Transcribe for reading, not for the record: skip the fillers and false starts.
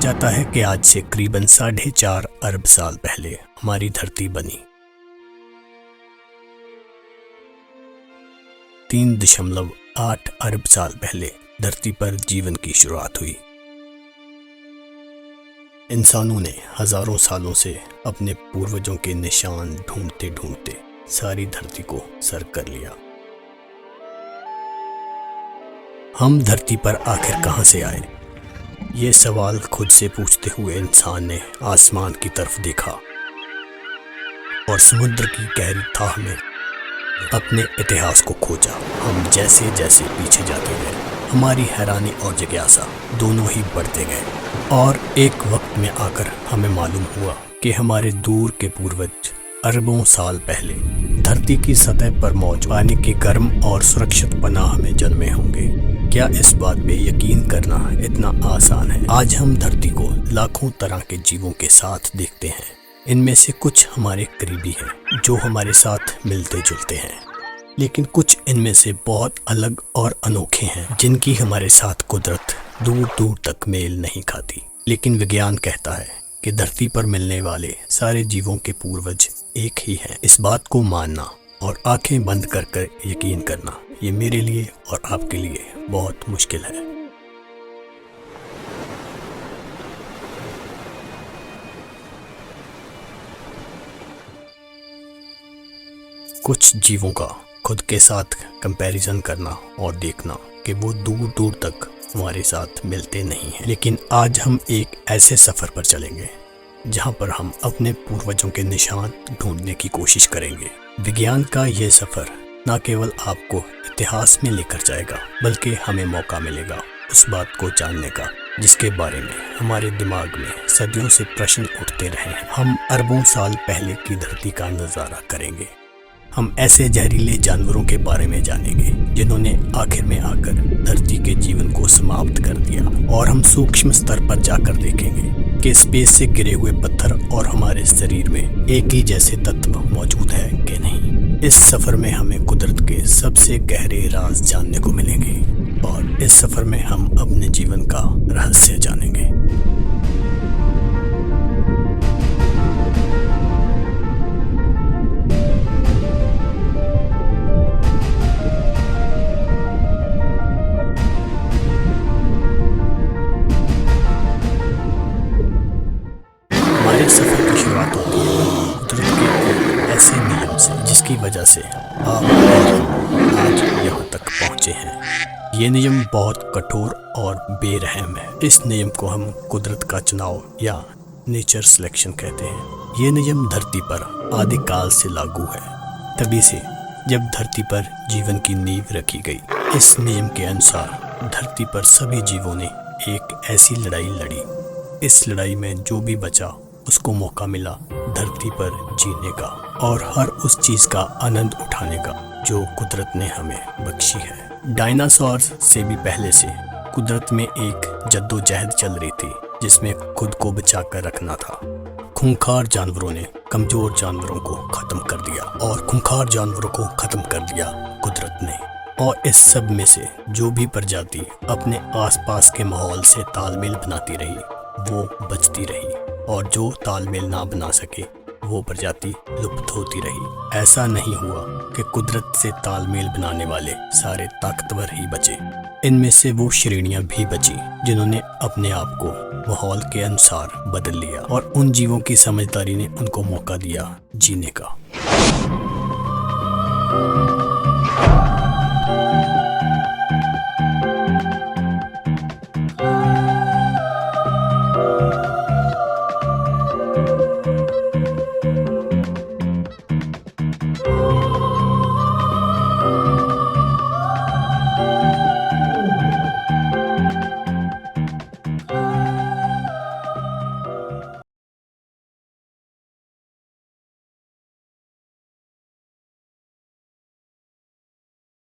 जाता है कि आज से करीबन 4.5 अरब साल पहले हमारी धरती बनी। 3.8 अरब साल पहले धरती पर जीवन की शुरुआत हुई। इंसानों ने हजारों सालों से अपने पूर्वजों के निशान ढूंढते ढूंढते सारी धरती को सर कर लिया। हम धरती पर आखिर कहां से आए? ये सवाल खुद से पूछते हुए इंसान ने आसमान की तरफ देखा और समुद्र की गहरी थाह में अपने इतिहास को खोजा। हम जैसे जैसे पीछे जाते गए, हमारी हैरानी और जिज्ञासा दोनों ही बढ़ते गए और एक वक्त में आकर हमें मालूम हुआ कि हमारे दूर के पूर्वज अरबों साल पहले धरती की सतह पर मौजूद पानी की गर्म और सुरक्षित पनाह में जन्मे होंगे। क्या इस बात पे यकीन करना इतना आसान है? आज हम धरती को लाखों तरह के जीवों के साथ देखते हैं। इनमें से कुछ हमारे करीबी हैं, जो हमारे साथ मिलते जुलते हैं, लेकिन कुछ इनमें से बहुत अलग और अनोखे हैं, जिनकी हमारे साथ कुदरत दूर दूर तक मेल नहीं खाती। लेकिन विज्ञान कहता है कि धरती पर मिलने वाले सारे जीवों के पूर्वज एक ही हैं। इस बात को मानना और आंखें बंद कर कर यकीन करना, ये मेरे लिए और आपके लिए बहुत मुश्किल है। कुछ जीवों का खुद के साथ कंपैरिजन करना और देखना कि वो दूर दूर तक हमारे साथ मिलते नहीं हैं। लेकिन आज हम एक ऐसे सफ़र पर चलेंगे जहाँ पर हम अपने पूर्वजों के निशान ढूंढने की कोशिश करेंगे। विज्ञान का ये सफ़र न केवल आपको इतिहास में लेकर जाएगा, बल्कि हमें मौका मिलेगा उस बात को जानने का जिसके बारे में हमारे दिमाग में सदियों से प्रश्न उठते रहे हैं। हम अरबों साल पहले की धरती का नज़ारा करेंगे। हम ऐसे जहरीले जानवरों के बारे में जानेंगे जिन्होंने आखिर में आकर धरती के जीवन को समाप्त कर दिया। और हम सूक्ष्म स्तर पर जाकर देखेंगे कि स्पेस से गिरे हुए पत्थर और हमारे शरीर में एक ही जैसे तत्व मौजूद है कि नहीं। इस सफर में हमें कुदरत के सबसे गहरे राज जानने को मिलेंगे और इस सफर में हम अपने जीवन का रहस्य जानेंगे। हमारे सफर की शुरुआत होती है कुदरत के ऐसे नियम से जिसकी वजह से आप आज यहाँ तक पहुँचे हैं। ये नियम बहुत कठोर और बेरहम है। इस नियम को हम कुदरत का चुनाव या नेचर सिलेक्शन कहते हैं। ये नियम धरती पर आदिकाल से लागू है, तभी से जब धरती पर जीवन की नींव रखी गई। इस नियम के अनुसार धरती पर सभी जीवों ने एक ऐसी लड़ाई लड़ी। इस लड़ाई में जो भी बचा उसको मौका मिला धरती पर जीने का और हर उस चीज का आनंद उठाने का जो कुदरत ने हमें बख्शी है। डायनासोर्स से भी पहले से कुदरत में एक जद्दोजहद चल रही थी जिसमें खुद को बचा कर रखना था। खूंखार जानवरों ने कमजोर जानवरों को खत्म कर दिया और खूंखार जानवरों को खत्म कर दिया कुदरत ने। और इस सब में से जो भी प्रजाति अपने आसपास के माहौल से तालमेल बनाती रही वो बचती रही और जो तालमेल ना बना सके वो प्रजाति लुप्त होती रही। ऐसा नहीं हुआ कि कुदरत से तालमेल बनाने वाले सारे ताकतवर ही बचे। इनमें से वो श्रेणियां भी बची जिन्होंने अपने आप को माहौल के अनुसार बदल लिया और उन जीवों की समझदारी ने उनको मौका दिया जीने का।